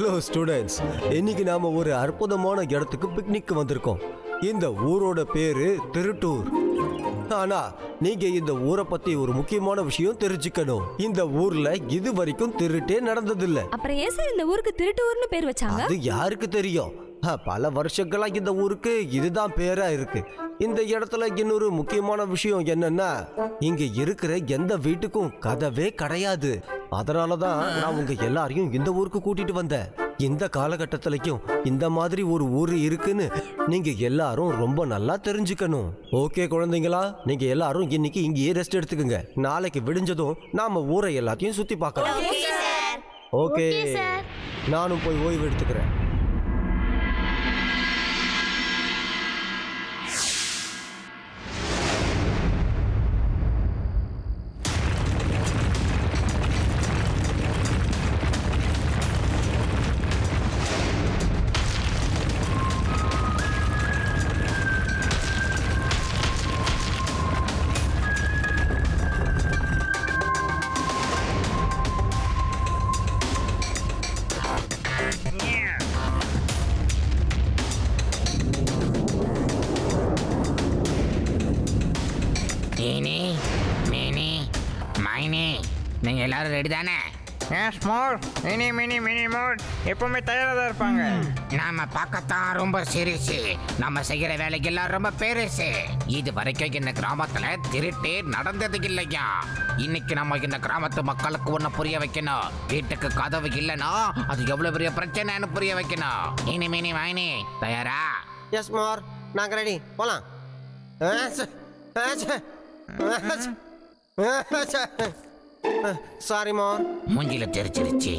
Hello students, இன்னைக்கு நாம ஒரு அற்புதமான இடத்துக்கு பிக்னிக் வந்திருக்கோம். இந்த ஊரோட பேரு திருட்டூர். ஆனா நீங்க இந்த ஊரை பத்தி ஒரு முக்கியமான விஷயம் தெரிஞ்சுக்கணும். இந்த ஊர்ல இது வரைக்கும் திருட்டே நடந்ததில்ல. அப்புறம் ஏன் சார் இந்த ஊருக்கு திருட்டூர்னு பேர் வச்சாங்க? அது யாருக்கு தெரியும்? பல வருஷங்களா இந்த ஊருக்கு இதுதான் பேரா இருக்கு. இந்த இடத்துல இன்னொரு முக்கியமான விஷயம் என்னன்னா, இங்க இருக்கிற எந்த வீட்டுக்கும் கதவே கிடையாது. அதனாலதான் நான் உங்க எல்லாரையும் இந்த ஊருக்கு கூட்டிட்டு வந்தேன். இந்த காலகட்டத்திலையும் இந்த மாதிரி ஒரு ஊர் இருக்குன்னு நீங்க எல்லாரும் ரொம்ப நல்லா தெரிஞ்சுக்கணும். ஓகே குழந்தைங்களா, நீங்க எல்லாரும் இன்னைக்கு இங்கேயே ரெஸ்ட் எடுத்துக்கங்க. நாளைக்கு விடிஞ்சதும் நாம ஊரை எல்லாத்தையும் சுத்தி பார்க்கலாம். ஓகே, நானும் போய் ஓய்வு எடுத்துக்கிறேன். நீங்க எல்லாரும் ரெடி தானே? எப்பவுமே தயாரா தான் இருப்பாங்க. நாம பார்க்கத்தான் ரொம்ப சிறுசு, நம்ம செய்யற வேலைக்கெல்லாம் ரொம்ப பெருசு. இது வரைக்கும் இந்த கிராமத்துல திருட்டே நடந்தது இல்லையா? இன்னைக்கு நம்ம இந்த கிராமத்து மக்களுக்கு ஒண்ணு புரிய வைக்கணும். வீட்டுக்கு கதவு இல்லைன்னா அது எவ்வளவு பெரிய பிரச்சனைன்னு புரிய வைக்கணும். இனி மைனி தயாரா? எஸ் மார், நாங்க ரெடி, போலாம். சாரி மார். மூஞ்சில தெரிச்சிருச்சு.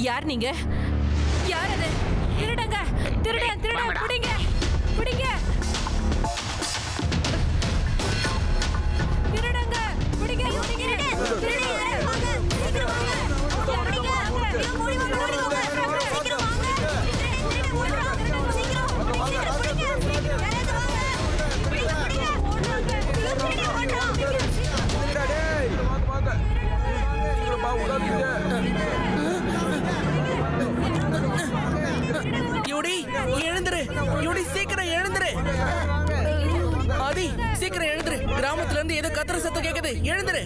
யார் நீங்க? யார் அது? திருடங்க, திருடன், திருடன், பிடிங்க, பிடிங்க. திருடங்க, பிடிங்க, பிடிங்க. திருடன் வாங்க, சீக்கிரம் வாங்க. பிடிங்க, சீக்கிரம் ஓடி வாங்க, ஓடி வாங்க. சீக்கிரம் வாங்க. திருடன் ஓடுறான். சீக்கிரம், சீக்கிரம் பிடிங்க. யாராவது வாங்க. பிடிங்க, பிடிங்க. ஓடுறாங்க. திருடன் ஓடுறான். டேய், வாங்க. சீக்கிரம் வா, உடாதீங்க. யூடி, எழுந்துரு. யூடி, சீக்கிரம் எழுந்துரு. ஆதி, சீக்கிரம் எழுந்துரு. கிராமத்துல இருந்து ஏதோ கத்துற சத்தம் கேக்குது. எழுந்துரு.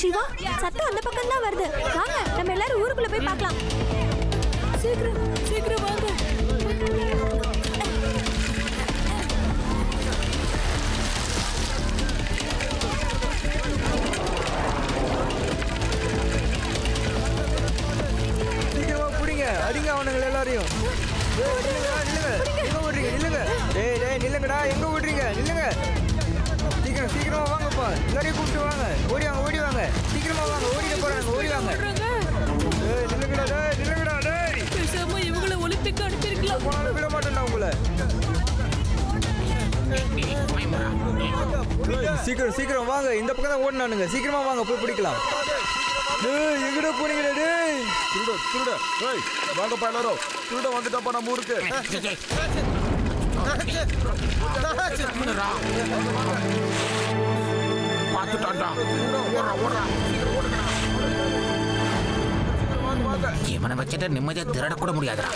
சிவா, சத்தம் அந்த பக்கம் தான் வருது. வாங்க, நம்ம எல்லாரும் ஊருக்குள்ள போய் பார்க்கலாம். சீக்கிரம், சீக்கிரம் வாங்க. சீக்கிரம் அடிங்க அவனுங்களை எல்லாரையும். எங்க ஓடுறீங்க? நில்லுங்க. டேய் டேய் நில்லுங்கடா. எங்க ஓடுறீங்க? நில்லுங்க. சீக்கிரமா வாங்கப்பா. எல்லாரையும் கூப்பிட்டு வாங்க. ஓடி வாங்க. சீக்கிரமா வாங்க. ஓடிட போறாங்க. ஓடி வாங்க. டேய் நில்லுங்கடா. டேய் பேசாம இவங்களை ஒலிம்பிக் அனுப்பியிருக்கலாம். போனாலும் விட மாட்டேன்டா உங்களை. சீக்கிரம் வாங்க. இந்த பக்கம் தான் ஓடினானுங்க. சீக்கிரமா வாங்க, போய் பிடிக்கலாம். டேய் எங்கடா போறீங்கடா? டேய் திருட டேய் வாங்கப்பா எல்லாரும். திருட வந்துட்டாப்பா நம்ம ஊருக்கு. இவனை வச்சுட்டு நிம்மதியா திருடக்கூட முடியாதுடா.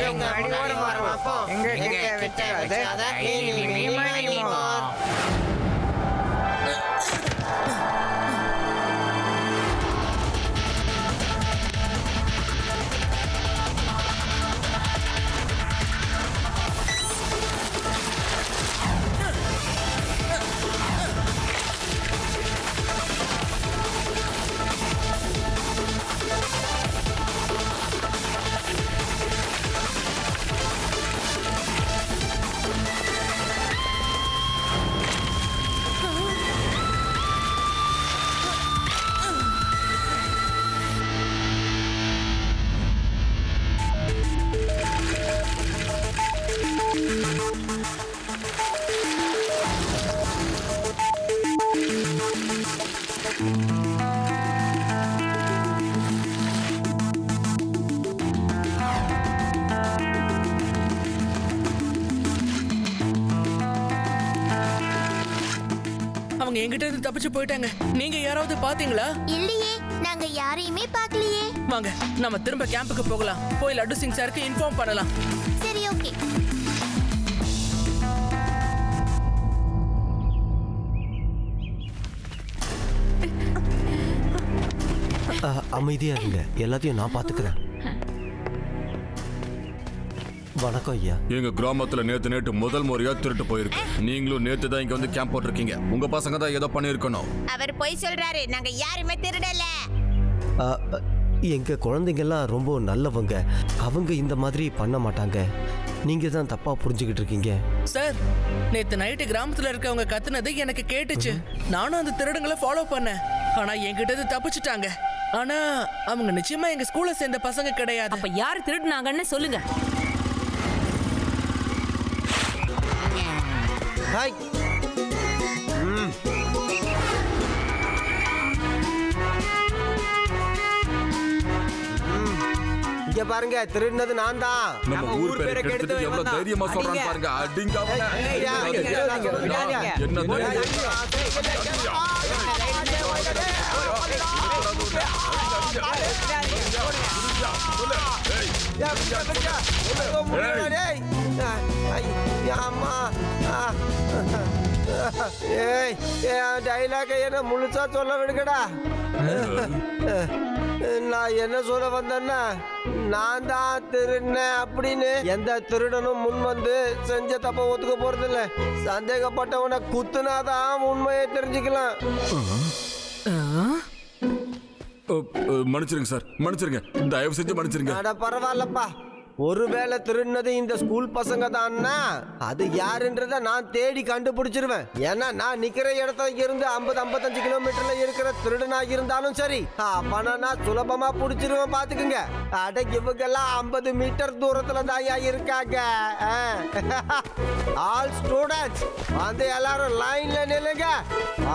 எங்க அடிவாரம் வரப்போ எங்க கிட்ட வச்சாத அவங்க என்கிட்ட இருந்து தப்பிச்சு போயிட்டாங்க. நீங்க யாராவது பாத்தீங்களா? இல்லையே, நாங்க யாரையுமே பார்க்கலையே. வாங்க நம்ம திரும்ப கேம்புக்கு போகலாம். போய் லட்டு சிங் சாருக்கு இன்ஃபார்ம் பண்ணலாம். சரி, ஓகே. அமைதியா இருங்க, எல்லாத்தையும் நான் பாத்துக்கிறேன். வணக்கம் ஐயா. எங்க கிராமத்துல நேத்து முதல் முறையா திருட்டு போயிருக்கு. நீங்களும் நேத்து தான் இங்க வந்து கேம்ப் போட்டிருக்கீங்க. உங்க பசங்க தான் ஏதோ பண்ணிருக்கணும். அவர் பொய் சொல்றாரு. நாங்க யாருமே திருடல. எங்க குழந்தைங்கெல்லாம் ரொம்ப நல்லவங்க. அவங்க இந்த மாதிரி பண்ண மாட்டாங்க. நீங்க தான் தப்பா புரிஞ்சுக்கிட்டு இருக்கீங்க. சார், நேத்து நைட்டு கிராமத்துல இருக்கவங்க கத்துனது எனக்கு கேட்டுச்சு. நானும் அந்த திருடங்களை ஃபாலோ பண்ணேன். ஆனா என்கிட்ட இருந்து தப்பிச்சுட்டாங்க. ஆனா அவங்க நிச்சயமா எங்க ஸ்கூல்ல சேர்ந்த பசங்க கிடையாது. அப்ப யார் திருடுனாங்கன்னு சொல்லுங்க. ஹாய். இங்க பாருங்க, திருடினது நான் தான். நம்ம ஊர் பேரை கெடுத்து எவ்வளவு தைரியமா சொல்றான்னு பாருங்க. அடிங்க அவனை. என்ன தைரியம்? டைலாக என்ன முழுசா சொல்ல விடுங்கடா. நான் என்ன சொல்ல வந்தேன்னா, நான் தான் திருடினேன் அப்படின்னு எந்த திருடனும் முன் வந்து செஞ்ச தப்ப ஒத்துக்க போறது இல்ல. சந்தேகப்பட்டவனை குத்துனாதான் உண்மையை தெரிஞ்சுக்கலாம். மன்னிச்சிருங்க சார், மன்னிச்சிருங்க, தயவு செஞ்சு மன்னிச்சிருங்க. அட பரவாயில்லப்பா, ஒருவேளை திருடினது இந்த ஸ்கூல் பசங்க தான்னா அது யாருன்றத நான் தேடி கண்டுபிடிச்சிருவேன். ஏன்னா நான் நிக்கிற இடத்துல இருந்து 50-55 கிலோமீட்டர்ல இருக்கிற திருடனா இருந்தாலும் சரி, அப்பனா நான் சுலபமா பிடிச்சிருவேன். பாத்துக்குங்க. அட இவங்க எல்லாம் 50 மீட்டர் தூரத்துல தாயா இருக்காங்க. ஆல் ஸ்டூடெண்ட்ஸ் வந்து எல்லாரும் லைன்ல நில்லுங்க.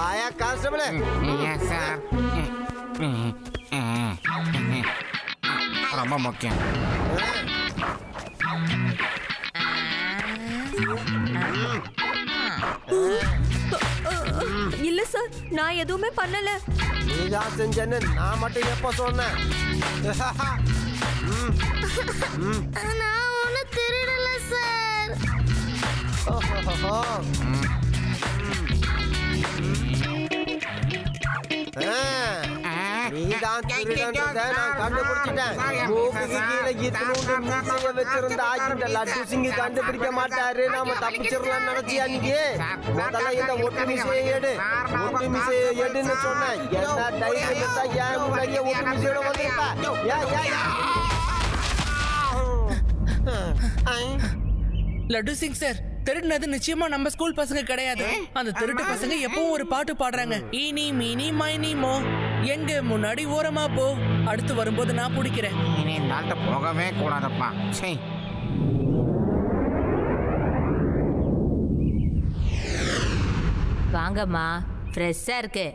ஆயா கான்ஸ்டபிள். Yes sir. ரொம்ப முக்கியம். இல்ல சார், நான் எதுவுமே பண்ணல. நீதான் செஞ்சேன்னு நான் மட்டும் எப்ப சொன்னேன்? நான் ஒண்ணு திருடல சார். நீதான் திருடன்றத நான் கண்டுபிடிச்சிட்டேன். மூக்குக்கு கீழே இத்தினூண்டு மீசைய வச்சிருந்த இந்த லட்டு சிங்கி கண்டுபிடிக்க மாட்டாரு. நாம தப்பிச்சிடலாம் நினைச்சியா நீங்க? முதல்ல இந்த ஒட்டு மீசையை எடு. ஒட்டு மீசையை எடுன்னு சொன்னேன். என்ன தைரியம் இருந்தா ஏன் முன்னாடியே ஒட்டு மீசையோட வந்திருப்பா? லட்டு சிங் சார், திருடினது நிச்சயமா நம்ம ஸ்கூல் பசங்க கிடையாது. அந்த திருட்டு பசங்க எப்பவும் ஒரு பாட்டு பாடுறாங்க. ஈனி மீனி மைனி மோ, எங்க முன்னாடி ஓரமா போ, அடுத்து வரும்போது நான் பிடிக்கிறேன். இனி இந்த ஆள்கிட்ட போகவே கூடாதப்பா. சரி. வாங்கம்மா, ஃப்ரெஷ்ஷா இருக்கு.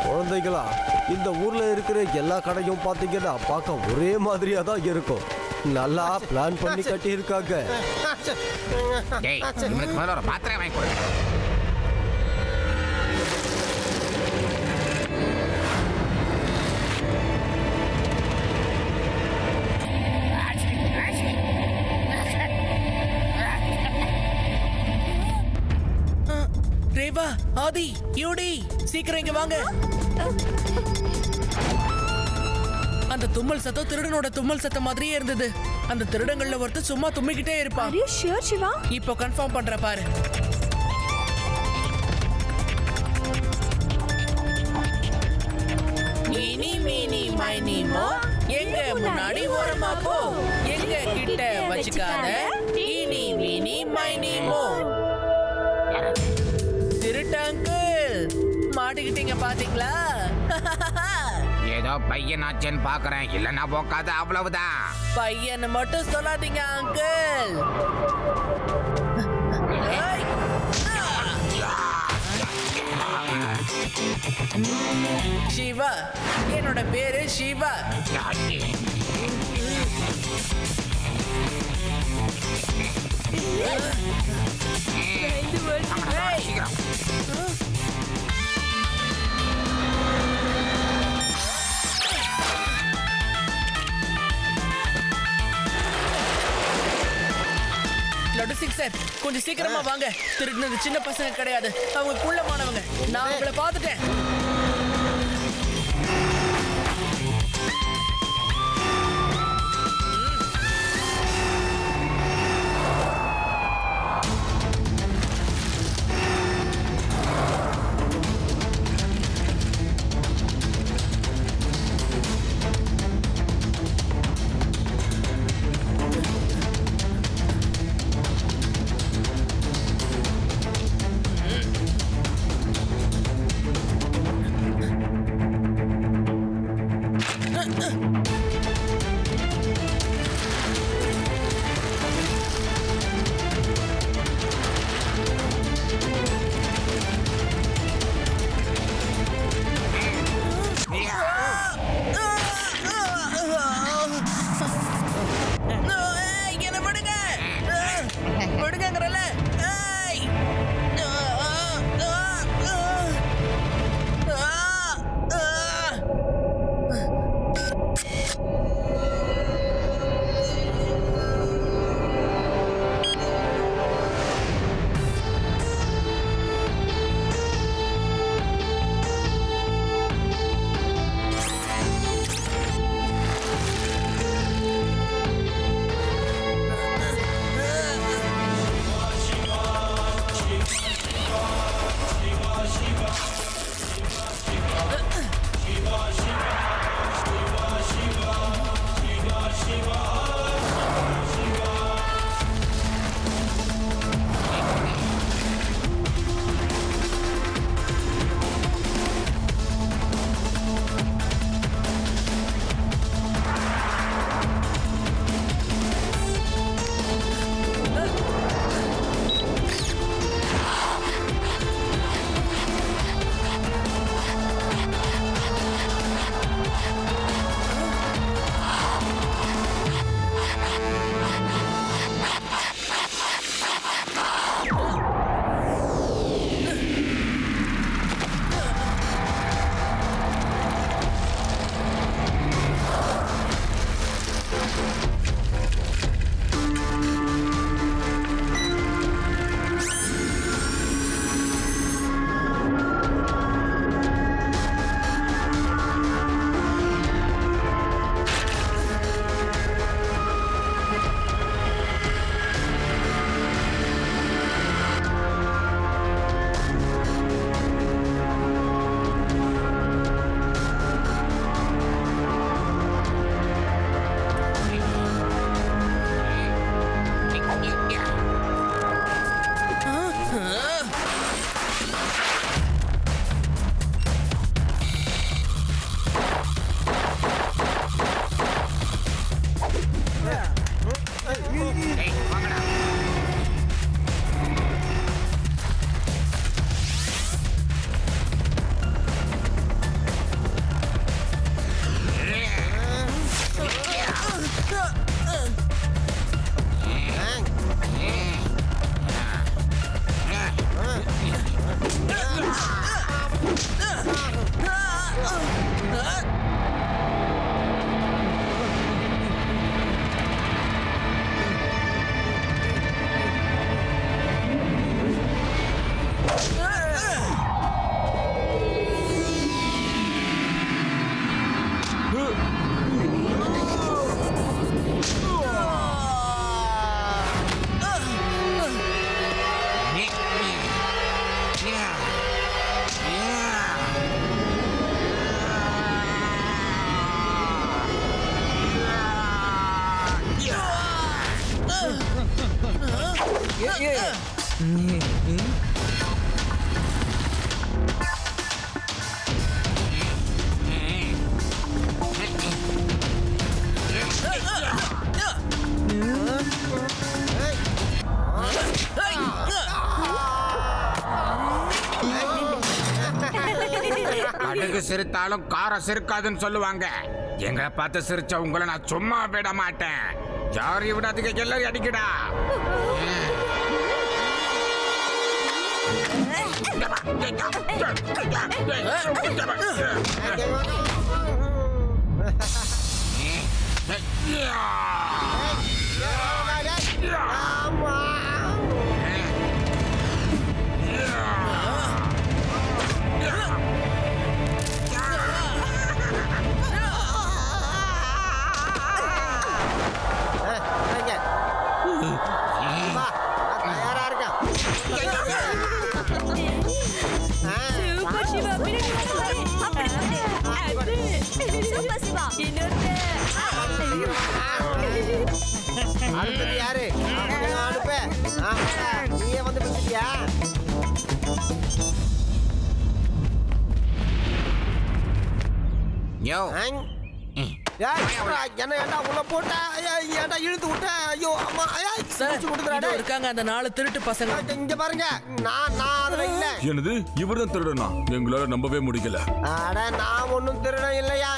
குழந்தைகளா, இந்த ஊர்ல இருக்கிற எல்லா கடையும் பாத்தீங்கன்னா பார்க்க ஒரே மாதிரியா தான் இருக்கும். நல்லா பிளான் பண்ணி கட்டி இருக்காங்க. டேய், இவனுக்கு மேல ஒரு பாத்திரம் வாங்கி கொடு. ரேவா, ஆதி, யூடி, சீக்கிரம் இங்க வாங்க. அந்த தும்மல் சத்தம் திருடனோட தும்மல் சத்தம் மாதிரியே இருந்தது. அந்த திருடங்கள்ல ஒருத்தர் சும்மா தும்மிக்கிட்டே இருப்பான். Are you sure, Siva? இப்போ கன்ஃபார்ம் பண்ற பாரு. இனி மீனி மைனி மோ, எங்க முன்னாடி ஓரமா போ, எங்க கிட்ட வச்சுக்காத, இனி மீனி மைனி மோ. திருட்டாங்கு மாட்டிக்கிட்டீங்க பாத்தீங்களா? ஏதோ பையனாச்சேன்னு பாக்குறேன். இல்லன்னா போக்காத, அவ்வளவுதான். பையன் மட்டும் சொல்லாதீங்க அங்கிள். சிவா, என்னோட பேரு சிவா. லட்டு சிங் சார், கொஞ்சம் சீக்கிரமா வாங்க. திருடினது சின்ன பசங்க கிடையாது, அவங்க குள்ளமானவங்க. நான் அவங்கள பார்த்துட்டேன். கடுகு சிரித்தாலும் காரம் சிரிக்காதுன்னு சொல்லுவாங்க. எங்களை பார்த்து சிரிச்ச உங்களை நான் சும்மா விட மாட்டேன். யாரையும் விடாதீங்க, எல்லாரும் அடிக்கடா. சூப்பர் சிவா, பின்னாடி பாரு. அப்படி பாரு. சூப்பர் சிவா. அடுத்தது யாரு? அனுப்ப. நீயே வந்து பிடிச்சிட்டியா? யோ, என்ன ஏண்டா உள்ள போட்ட? ஏண்டா இழுத்து விட்ட? ஐயோ அம்மா! சார், இதோ இருக்காங்க அந்த 4 திருட்டு பசங்க. இங்க பாருங்க, நான் அதுல இல்ல. என்னது, இவர்தான் திருடனா? எங்களால நம்பவே முடியல. அட, நான் ஒன்னும் திருடன் இல்லையா.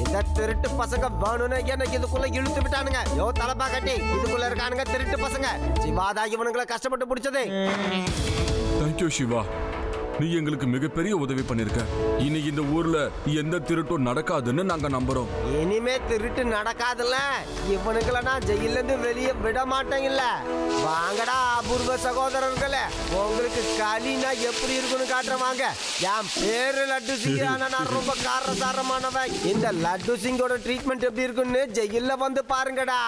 இந்த திருட்டு பசங்க வேணும்னு எனக்கு இதுக்குள்ள இழுத்து விட்டானுங்க. யோ தலப்பா கட்டி, இதுக்குள்ள இருக்கானுங்க திருட்டு பசங்க. சிவாதா இவனுங்களை கஷ்டப்பட்டு பிடிச்சது. தேங்க்யூ சிவா, நீ எங்களுக்கு மிகப்பெரிய உதவி பண்ணிருக்க. இனி இந்த ஊர்ல எந்த திருட்டும் நடக்காதுன்னு நாங்க நம்புறோம். இனிமே திருட்டு நடக்காதுல்ல. இவனுங்களை நான் ஜெயில இருந்து வெளியே விட மாட்டேன். இல்ல வாங்கடா அபூர்வ சகோதரர்களே, உங்களுக்கு களினா எப்படி இருக்குன்னு காட்டுறேன் வாங்க. என் பேரு லட்டு சிங். ஆனா நான் ரொம்ப காரசாரமானவன். இந்த லட்டு சிங்கோட ட்ரீட்மெண்ட் எப்படி இருக்குன்னு ஜெயில வந்து பாருங்கடா.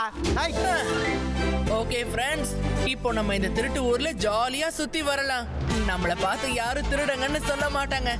ஓகே ஃப்ரெண்ட்ஸ், இப்போ நம்ம இந்த திருட்டு ஊர்ல ஜாலியா சுத்தி வரலாம். நம்மள பார்த்து யாரும் திருடங்கன்னு சொல்ல மாட்டாங்க.